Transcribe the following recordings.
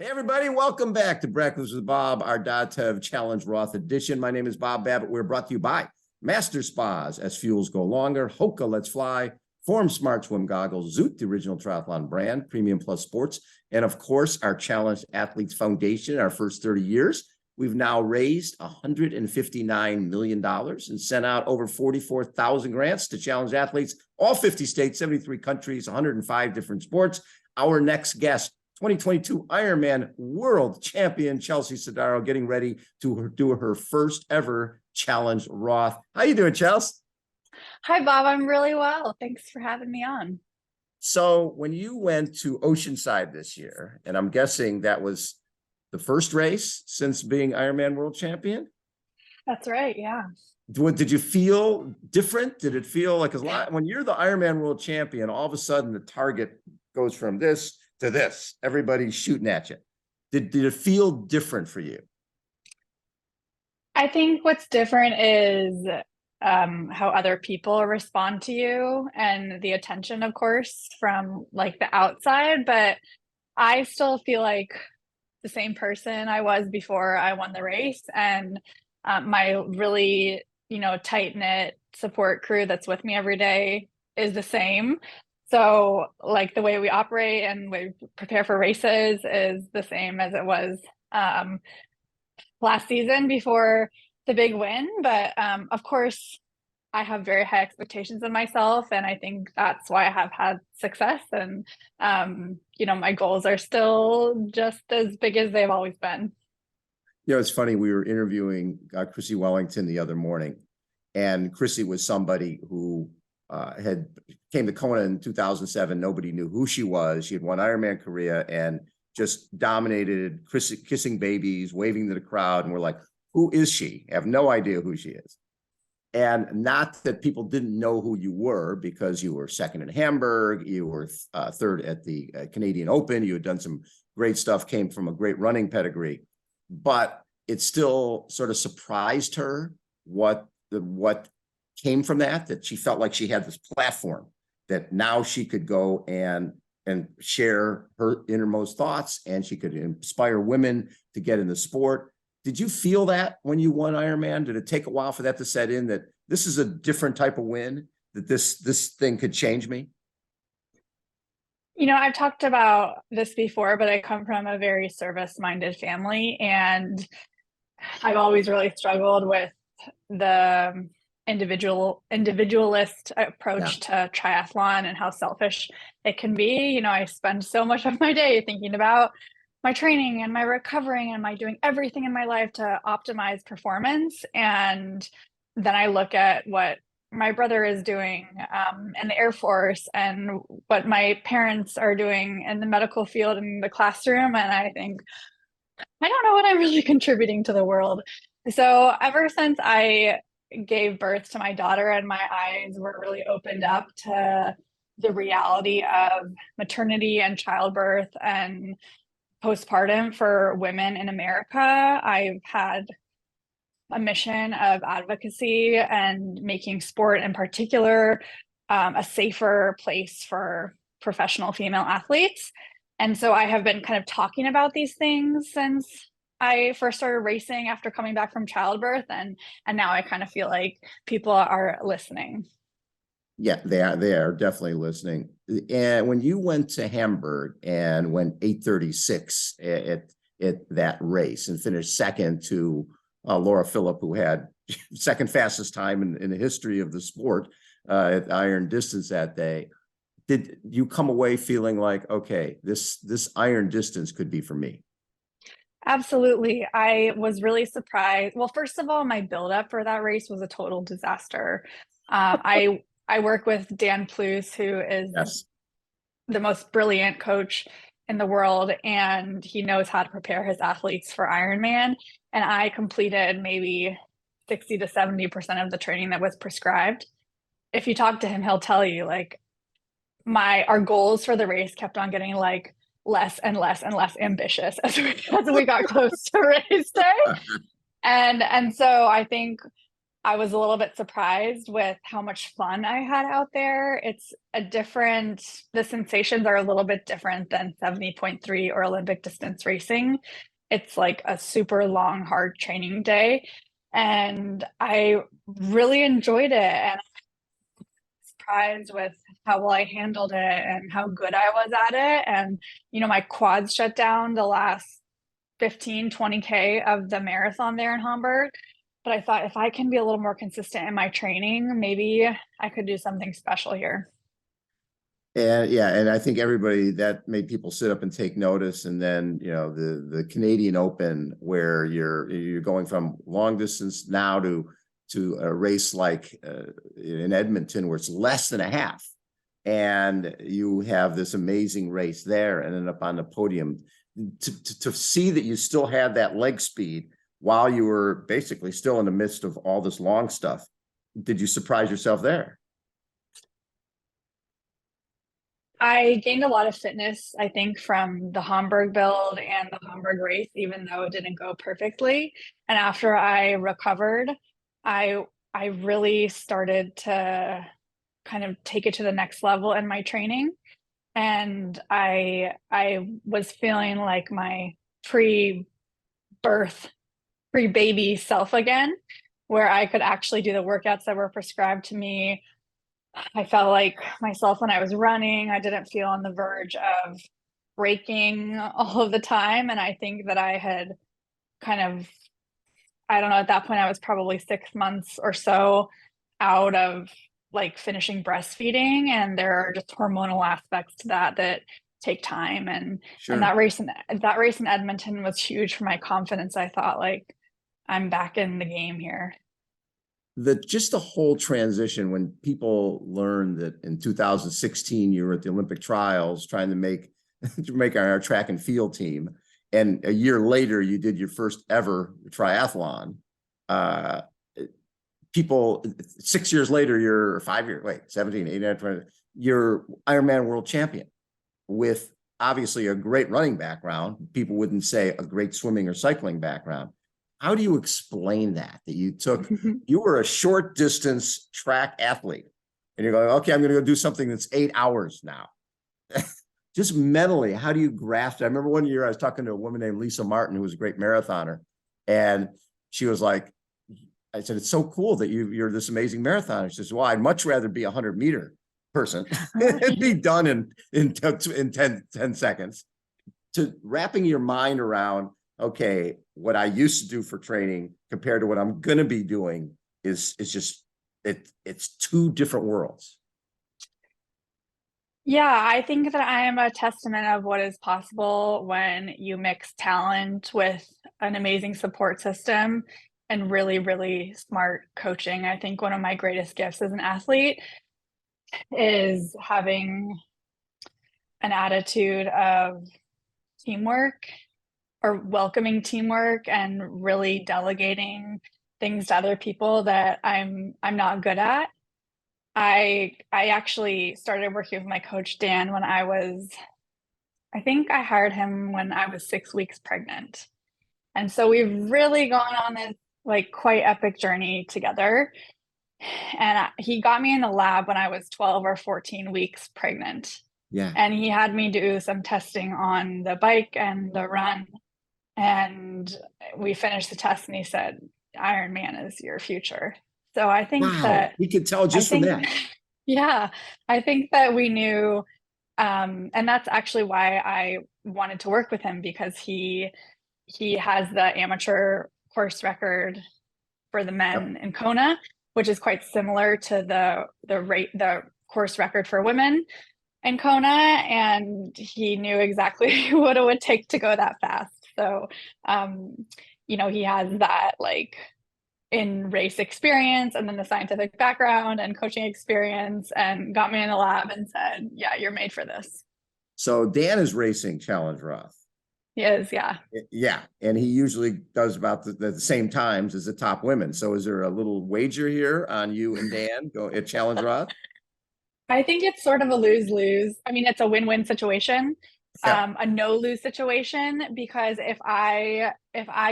Hey, everybody, welcome back to Breakfast with Bob, our Datev Challenge Roth edition. My name is Bob Babbitt. We're brought to you by Master Spas, as fuels go longer, HOKA, Let's Fly, Form Smart Swim Goggles, Zoot, the original triathlon brand, Premium Plus Sports, and of course, our Challenge Athletes Foundation, our first 30 years. We've now raised $159 million and sent out over 44,000 grants to challenge athletes, all 50 states, 73 countries, 105 different sports. Our next guest, 2022 Ironman World Champion Chelsea Sodaro, getting ready to do her first ever challenge Roth. How you doing, Chelsea? Hi, Bob. I'm really well. Thanks for having me on. So when you went to Oceanside this year, and I'm guessing that was the first race since being Ironman World Champion? That's right. Yeah. Did you feel different? Did it feel like when you're the Ironman World Champion, all of a sudden the target goes from this to this, everybody's shooting at you. Did it feel different for you? I think what's different is how other people respond to you and the attention, of course, from like the outside. But I still feel like the same person I was before I won the race, and my really, tight-knit support crew that's with me every day is the same. So like the way we operate and we prepare for races is the same as it was last season before the big win. But of course, I have very high expectations of myself, and I think that's why I have had success. And my goals are still just as big as they've always been. It's funny. We were interviewing Chrissy Wellington the other morning, and Chrissy was somebody who came to Kona in 2007. Nobody knew who she was. She had won Ironman Korea and just dominated, kissing babies, waving to the crowd. And we're like, who is she? I have no idea who she is. And not that people didn't know who you were, because you were second in Hamburg, you were third at the Canadian Open, you had done some great stuff, came from a great running pedigree, but it still sort of surprised her what came from that she felt like she had this platform that now she could go and share her innermost thoughts, and she could inspire women to get in the sport. Did you feel that when you won Ironman? Did it take a while for that to set in, that this is a different type of win, that this thing could change me? I've talked about this before, but I come from a very service-minded family, and I've always really struggled with the individualist approach to triathlon and how selfish it can be. I spend so much of my day thinking about my training and my recovering and my doing everything in my life to optimize performance. And then I look at what my brother is doing in the Air Force and what my parents are doing in the medical field in the classroom. And I think, I don't know what I'm really contributing to the world. So ever since I gave birth to my daughter, and my eyes were really opened up to the reality of maternity and childbirth and postpartum for women in America, I've had a mission of advocacy and making sport in particular a safer place for professional female athletes. And so I have been kind of talking about these things since I first started racing after coming back from childbirth, and now I kind of feel like people are listening. Yeah, they are definitely listening. And when you went to Hamburg and went 8:36 at that race and finished second to Laura Philipp, who had second fastest time in the history of the sport at iron distance that day, did you come away feeling like, okay, this iron distance could be for me? Absolutely. I was really surprised. Well, first of all, my buildup for that race was a total disaster. I work with Dan Plews, who is the most brilliant coach in the world, and he knows how to prepare his athletes for Ironman. And I completed maybe 60 to 70% of the training that was prescribed. If you talk to him, he'll tell you like our goals for the race kept on getting like less and less and less ambitious as we got close to race day. And so I think I was a little bit surprised with how much fun I had out there. The sensations are a little bit different than 70.3 or Olympic distance racing. It's like a super long, hard training day. And I really enjoyed it. And I'm surprised with how well I handled it and how good I was at it. And, my quads shut down the last 15, 20K of the marathon there in Hamburg. But I thought if I can be a little more consistent in my training, maybe I could do something special here. And yeah, and I think everybody that made people sit up and take notice. And then, the Canadian Open, where you're going from long distance now to a race like in Edmonton, where it's less than a half, and you have this amazing race there and end up on the podium. To see that you still had that leg speed while you were basically still in the midst of all this long stuff, did you surprise yourself there? I gained a lot of fitness, I think, from the Hamburg build and the Hamburg race, even though it didn't go perfectly. And after I recovered, I I really started to kind of take it to the next level in my training. And I was feeling like my pre-birth, pre-baby self again, where I could actually do the workouts that were prescribed to me. I felt like myself when I was running. I didn't feel on the verge of breaking all of the time. And I think that I had kind of, I don't know, at that point, I was probably 6 months or so out of like finishing breastfeeding. And there are just hormonal aspects to that take time. And Sure. that race in Edmonton was huge for my confidence. I thought like, I'm back in the game here. Just the whole transition, when people learned that in 2016 you were at the Olympic trials trying to make our track and field team, and a year later you did your first ever triathlon. People 6 years later, you're 5 years, 17, 18, 20, you're Ironman World Champion with obviously a great running background. People wouldn't say a great swimming or cycling background. How do you explain that you were a short distance track athlete and you're going, okay, I'm going to go do something that's 8 hours now. Just mentally, how do you grasp it? I remember one year I was talking to a woman named Lisa Martin, who was a great marathoner. And she was like, I said, it's so cool that you're this amazing marathoner. She says, well, I'd much rather be a 100-meter person and be done in 10 seconds. To wrapping your mind around, okay, what I used to do for training compared to what I'm going to be doing is just, it's two different worlds. Yeah, I think that I am a testament of what is possible when you mix talent with an amazing support system and really, really smart coaching. I think one of my greatest gifts as an athlete is having an attitude of teamwork or welcoming teamwork and really delegating things to other people that I'm not good at. I actually started working with my coach Dan when I think I hired him when I was 6 weeks pregnant. And so we've really gone on this like quite epic journey together. And he got me in the lab when I was 12 or 14 weeks pregnant. Yeah. And he had me do some testing on the bike and the run. And we finished the test and he said, Ironman is your future. So I think that we could tell just from that. Yeah, I think that we knew, and that's actually why I wanted to work with him, because he has the amateur course record for the men in Kona, which is quite similar to the course record for women in Kona, and he knew exactly what it would take to go that fast. So, he has that like in race experience and then the scientific background and coaching experience, and got me in the lab and said, yeah, you're made for this. So Dan is racing Challenge Roth. He is, yeah. Yeah. And he usually does about the same times as the top women. So is there a little wager here on you and Dan go at Challenge Roth? I think it's sort of a lose-lose. I mean, it's a win-win situation, a no-lose situation, because if I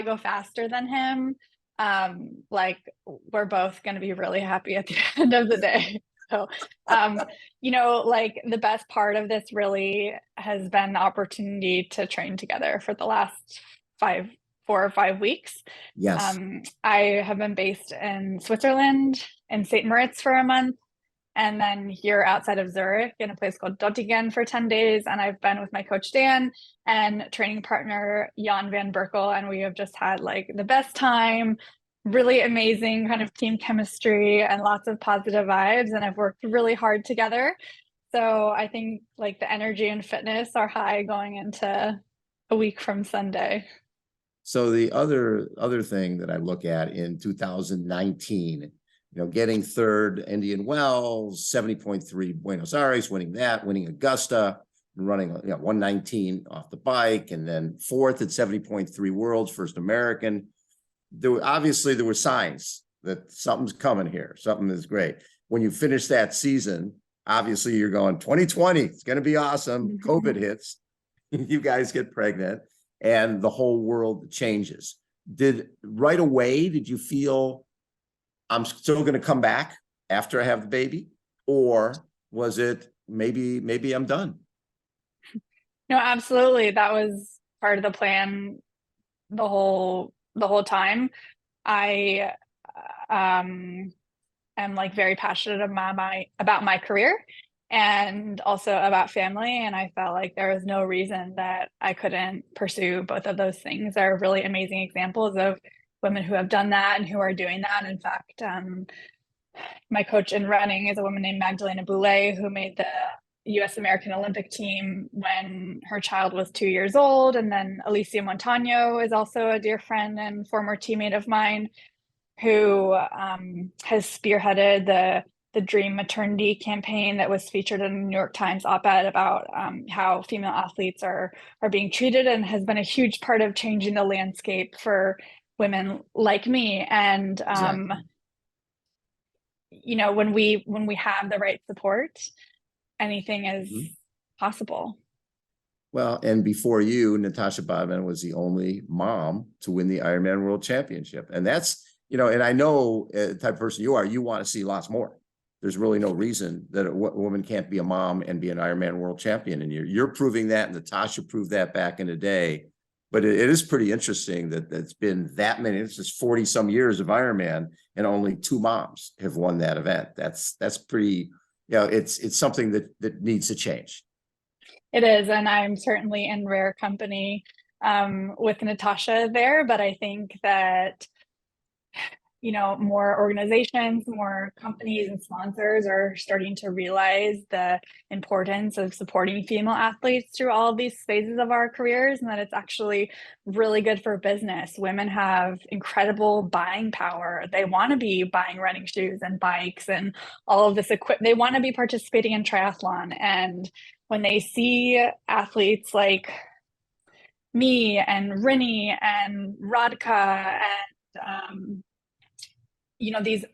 go faster than him, like we're both going to be really happy at the end of the day. So, like the best part of this really has been the opportunity to train together for the last 4 or 5 weeks. Yes. I have been based in Switzerland in St. Moritz for a month, and then here outside of Zurich in a place called Dottingen for 10 days. And I've been with my coach Dan and training partner Jan van Berkel, and we have just had like the best time, really amazing kind of team chemistry and lots of positive vibes, and I've worked really hard together. So I think like the energy and fitness are high going into a week from Sunday. So the other thing that I look at in 2019, getting third Indian Wells, 70.3 Buenos Aires, winning Augusta, and running 119 off the bike, and then fourth at 70.3 Worlds, first American. There were signs that something's coming here. Something is great. When you finish that season, obviously you're going 2020. It's going to be awesome. COVID hits. You guys get pregnant and the whole world changes. Right away, did you feel I'm still going to come back after I have the baby? Or was it maybe I'm done? No, absolutely. That was part of the plan the whole time. I am like very passionate about my career and also about family. And I felt like there was no reason that I couldn't pursue both of those things. There are really amazing examples of women who have done that and who are doing that. In fact, my coach in running is a woman named Magdalena Boulay, who made the U.S. American Olympic team when her child was 2 years old. And then Alicia Montano is also a dear friend and former teammate of mine who has spearheaded the Dream Maternity campaign that was featured in the New York Times op-ed about how female athletes are being treated, and has been a huge part of changing the landscape for women like me. And Exactly. when we have the right support, anything is possible. Well, and before you, Natasha Bodman was the only mom to win the Ironman World Championship. And that's, and I know the type of person you are, you want to see lots more. There's really no reason that a woman can't be a mom and be an Ironman World Champion. And you're proving that, and Natasha proved that back in the day. But it is pretty interesting that it's been that many, it's just 40 some years of Ironman and only 2 moms have won that event. That's pretty, it's something that needs to change. It is, and I'm certainly in rare company with Natasha there, but I think that more organizations, more companies and sponsors are starting to realize the importance of supporting female athletes through all of these phases of our careers, and that it's actually really good for business. Women have incredible buying power. They want to be buying running shoes and bikes and all of this equipment. They want to be participating in triathlon. And when they see athletes like me and Rinny and Radka and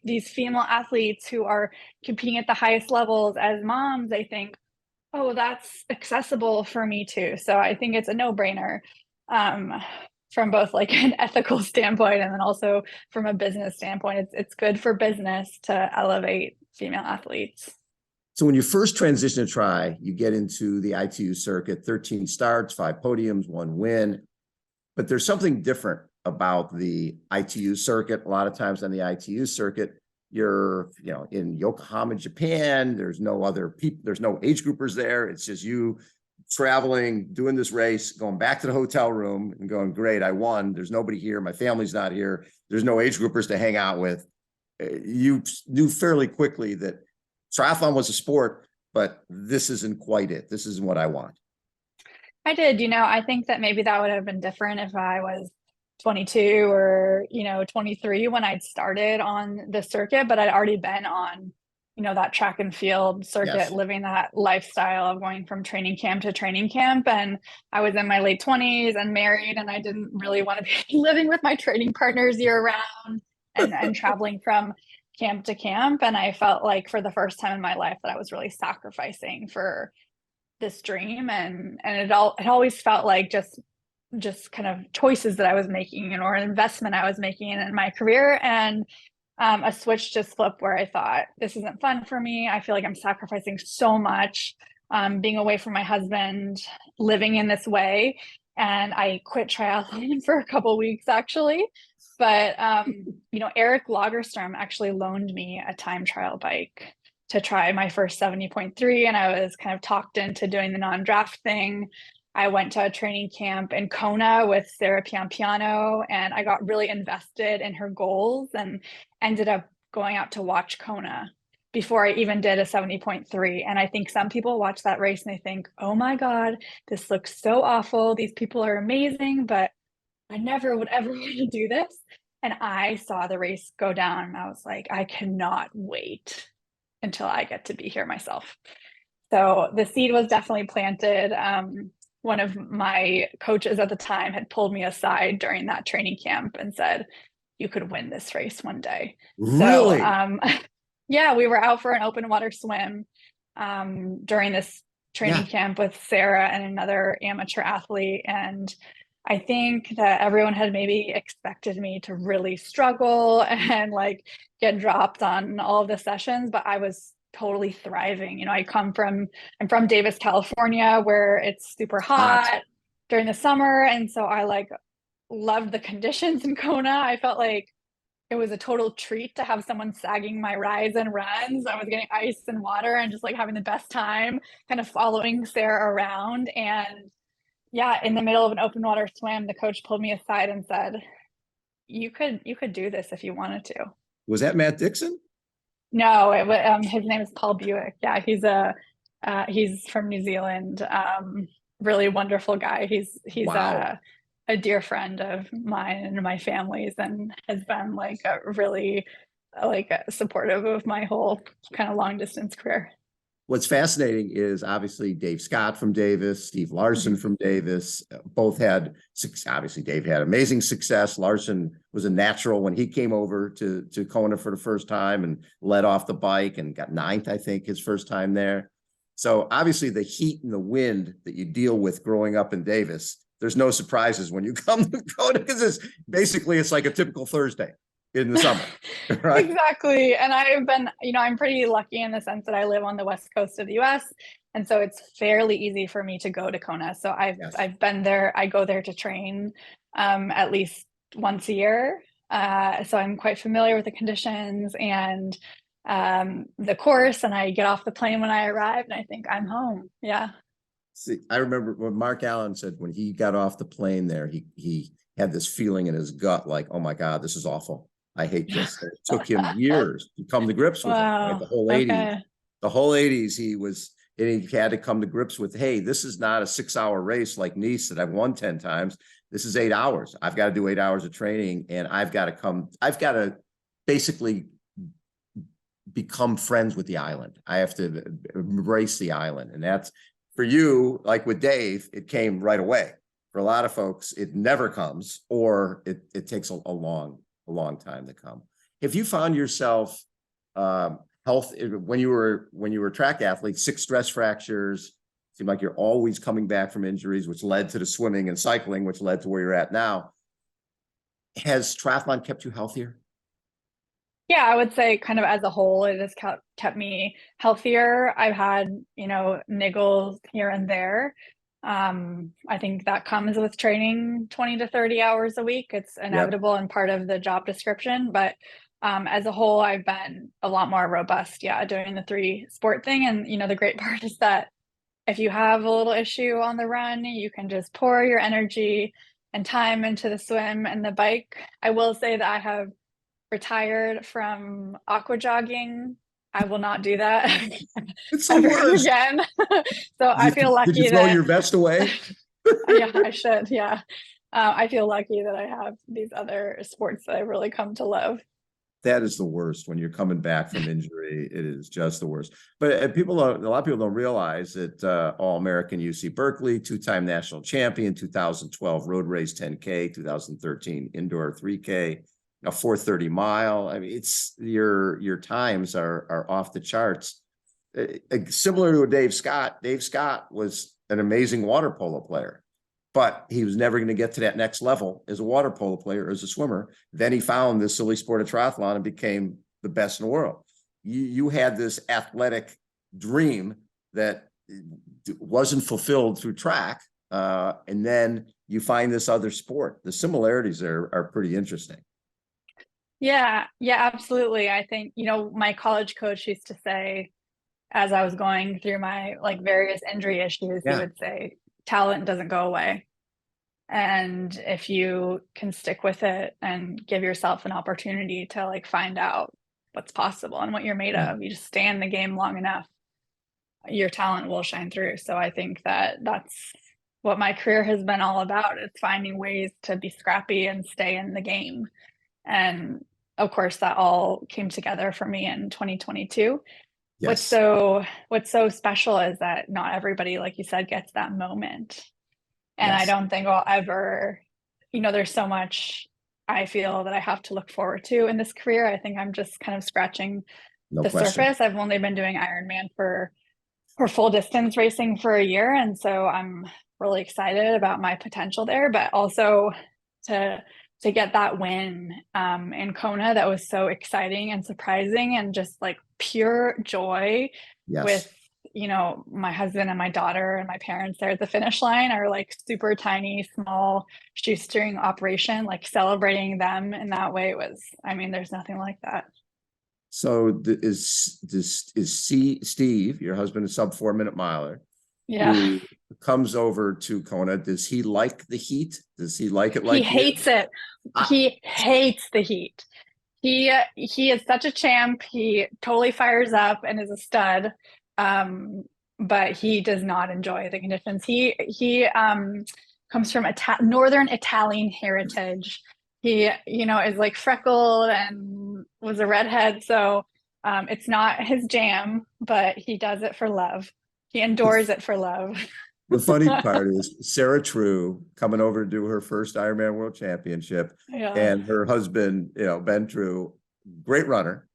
these female athletes who are competing at the highest levels as moms, I think, oh, that's accessible for me too. So I think it's a no-brainer from both like an ethical standpoint and then also from a business standpoint. It's good for business to elevate female athletes. So when you first transition to Tri, you get into the ITU circuit, 13 starts, 5 podiums, 1 win. But there's something different about the ITU circuit. A lot of times on the ITU circuit, you're, in Yokohama, Japan. There's no other people. There's no age groupers there. It's just you traveling, doing this race, going back to the hotel room and going, great, I won. There's nobody here. My family's not here. There's no age groupers to hang out with. You knew fairly quickly that triathlon was a sport, but this isn't quite it. This isn't what I want. I did, I think that maybe that would have been different if I was 22 or 23 when I'd started on the circuit, but I'd already been on that track and field circuit. Yes. Living that lifestyle of going from training camp to training camp, and I was in my late 20s and married, and I didn't really want to be living with my training partners year round and traveling from camp to camp. And I felt like for the first time in my life that I was really sacrificing for this dream, and it always felt like just just kind of choices that I was making or an investment I was making in my career. And a switch just flipped where I thought, this isn't fun for me. I feel like I'm sacrificing so much, being away from my husband, living in this way. And I quit triathlon for a couple weeks actually. But Eric Lagerstrom actually loaned me a time trial bike to try my first 70.3, and I was kind of talked into doing the non-draft thing. I went to a training camp in Kona with Sarah Piampiano, and I got really invested in her goals and ended up going out to watch Kona before I even did a 70.3. And I think some people watch that race and they think, oh my God, this looks so awful. These people are amazing, but I never would ever want to do this. And I saw the race go down and I was like, I cannot wait until I get to be here myself. So the seed was definitely planted. One of my coaches at the time had pulled me aside during that training camp and said, you could win this race one day. Really? So yeah, we were out for an open water swim during this training camp with Sarah and another amateur athlete. And I think that everyone had maybe expected me to really struggle and like get dropped on all of the sessions, but I was totally thriving. I'm from Davis, California, where it's super hot during the summer. And so I like loved the conditions in Kona. I felt like it was a total treat to have someone sagging my rides and runs. I was getting ice and water and just like having the best time, kind of following Sarah around. And yeah, in the middle of an open water swim, the coach pulled me aside and said, you could do this if you wanted to. Was that Matt Dixon? No, his name is Paul Buick. Yeah, he's from New Zealand. Really wonderful guy. He's Wow. A dear friend of mine and my family's, and has been like really supportive of my whole kind of long distance career. What's fascinating is obviously Dave Scott from Davis, Steve Larson from Davis, both had success. Obviously, Dave had amazing success. Larson was a natural when he came over to Kona for the first time and led off the bike and got ninth, I think, his first time there. So obviously the heat and the wind that you deal with growing up in Davis, there's no surprises when you come to Kona because it's like a typical Thursday in the summer, right? Exactly. And I've been, I'm pretty lucky in the sense that I live on the west coast of the US. And so it's fairly easy for me to go to Kona. So I've been there. I go there to train at least once a year. So I'm quite familiar with the conditions and the course, and I get off the plane when I arrive and I think I'm home. Yeah. See, I remember what Mark Allen said when he got off the plane there, he had this feeling in his gut, like, oh my God, this is awful. I hate this. It took him years to come to grips with it, right? The whole 80s, he had to come to grips with, hey, this is not a 6-hour race like Nice that I've won 10 times. This is 8 hours. I've got to do 8 hours of training, and I've got to basically become friends with the island. I have to embrace the island. And that's for you, like with Dave, it came right away. For a lot of folks, it never comes, or it takes a long time to come. Have you found yourself health when you were a track athlete, 6 stress fractures, seemed like you're always coming back from injuries, which led to the swimming and cycling, which led to where you're at now. Has triathlon kept you healthier? Yeah, I would say kind of as a whole, it has kept me healthier. I've had, niggles here and there. I think that comes with training 20 to 30 hours a week. It's inevitable and part of the job description. But as a whole, I've been a lot more robust, doing the 3 sport thing. And, the great part is that if you have a little issue on the run, you can just pour your energy and time into the swim and the bike. I will say that I have retired from aqua jogging. I will not do that It's the ever worst. again. So I feel lucky. Did you throw your vest away? Yeah, I should. Yeah. I feel lucky that I have these other sports that I've really come to love. That is the worst when you're coming back from injury. It is just the worst. But a lot of people don't realize that All-American UC Berkeley, 2-time national champion, 2012 road race 10K, 2013 indoor 3K, a 430 mile. I mean, it's your times are off the charts. Similar to Dave Scott. Dave Scott was an amazing water polo player. but he was never going to get to that next level as a water polo player or as a swimmer. Then he found this silly sport of triathlon and became the best in the world. You had this athletic dream that wasn't fulfilled through track. And then you find this other sport. The similarities there are pretty interesting. Yeah, absolutely. I think, my college coach used to say, as I was going through my like various injury issues, he would say, talent doesn't go away. And if you can stick with it and give yourself an opportunity to like find out what's possible and what you're made of, you just stay in the game long enough, your talent will shine through. So I think that that's what my career has been all about. It's finding ways to be scrappy and stay in the game. And of course, that all came together for me in 2022. Yes. What's so special is that not everybody, like you said, gets that moment. And I don't think I'll ever, there's so much I feel that I have to look forward to in this career. I think I'm just kind of scratching the surface. I've only been doing Ironman for full distance racing for a year. And so I'm really excited about my potential there, but also to get that win in Kona, that was so exciting and surprising and just like pure joy with, my husband and my daughter and my parents there at the finish line, are like super tiny, small shoestring operation, like celebrating them in that way was, there's nothing like that. So is Steve, your husband, a sub 4 minute miler? Yeah. Who comes over to Kona. Does he like the heat? Does he like it? He hates it. He hates the heat. He is such a champ. He totally fires up and is a stud. But he does not enjoy the conditions. He comes from Northern Italian heritage. He, is like freckled and was a redhead. So it's not his jam, but he does it for love. He endures it for love. The funny part is Sarah True coming over to do her first Ironman World Championship, and her husband, Ben True, great runner.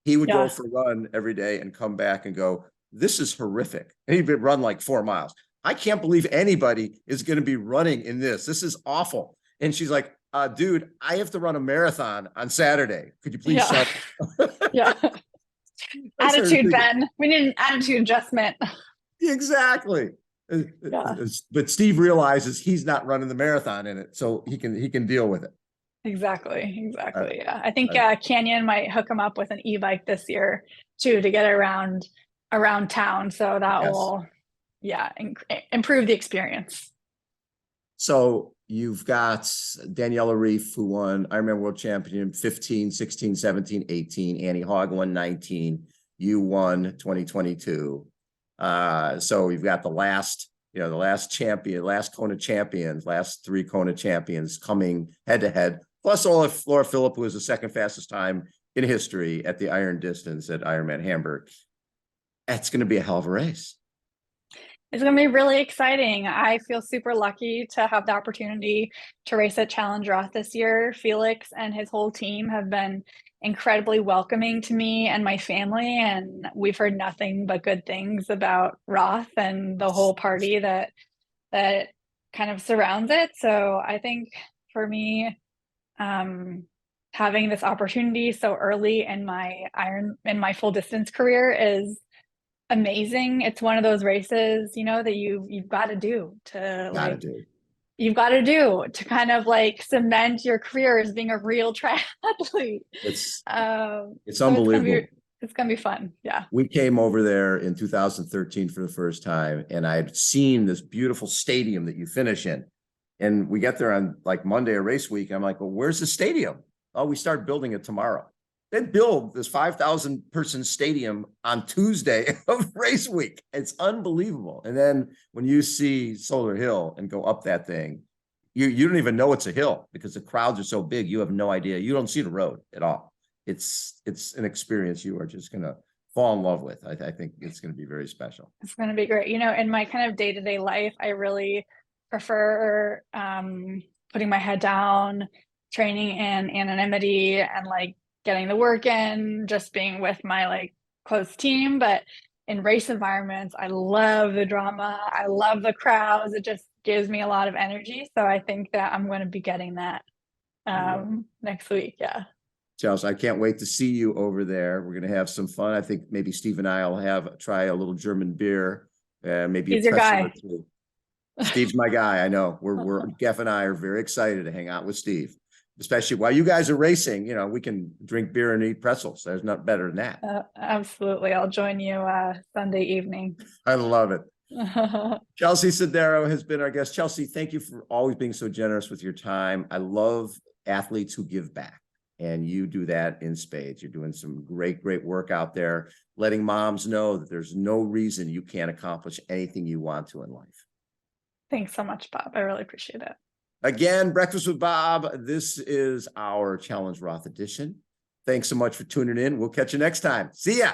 He would go for a run every day and come back and go, "This is horrific." And he'd run like 4 miles. "I can't believe anybody is going to be running in this. This is awful." And she's like, "Dude, I have to run a marathon on Saturday. Could you please shut up?" Attitude, Ben. We need an attitude adjustment. Exactly. But Steve realizes he's not running the marathon in it, so he can deal with it. Exactly. Yeah. I think Canyon might hook him up with an e-bike this year too, to get around town. So that will, improve the experience. So you've got Daniela Reef, who won Ironman World Champion 15, 16, 17, 18. Annie Hogg won 19. You won 2022. So you've got the last champion, last Kona champions, last 3 Kona champions coming head to head. Plus Laura Philipp, who was the second fastest time in history at the iron distance at Ironman Hamburg. It's going to be a hell of a race. It's going to be really exciting. I feel super lucky to have the opportunity to race at Challenge Roth this year. Felix and his whole team have been incredibly welcoming to me and my family, and we've heard nothing but good things about Roth and the whole party that kind of surrounds it. So I think for me, having this opportunity so early in my full distance career is amazing. It's one of those races, that you've got to do you've got to do to kind of like cement your career as being a real triathlete. It's unbelievable. It's gonna be fun. Yeah. We came over there in 2013 for the first time, and I'd seen this beautiful stadium that you finish in. And we get there on like Monday or race week. And I'm like, "Well, where's the stadium?" "Oh, we start building it tomorrow." They build this 5,000 person stadium on Tuesday of race week. It's unbelievable. And then when you see Solar Hill and go up that thing, you don't even know it's a hill because the crowds are so big. You have no idea. You don't see the road at all. It's an experience you are just going to fall in love with. I think it's going to be very special. It's going to be great. In my kind of day-to-day life, I really prefer putting my head down, training in anonymity and like getting the work in, just being with my like close team. But in race environments, I love the drama. I love the crowds. gives me a lot of energy. So I think that I'm going to be getting that next week. Yeah. Chelsea, I can't wait to see you over there. We're going to have some fun. I think maybe Steve and I will try a little German beer, maybe He's a your pretzel guy. or two. Steve's my guy. I know. Jeff and I are very excited to hang out with Steve, especially while you guys are racing. You know, we can drink beer and eat pretzels. There's nothing better than that. Absolutely. I'll join you Sunday evening. I love it. Chelsea Sodaro has been our guest. Chelsea, thank you for always being so generous with your time. I love athletes who give back, and you do that in spades. You're doing some great work out there, letting moms know that there's no reason you can't accomplish anything you want to in life. Thanks so much, Bob. I really appreciate it. Again, Breakfast with Bob. This is our Challenge Roth edition. Thanks so much for tuning in. We'll catch you next time. See ya.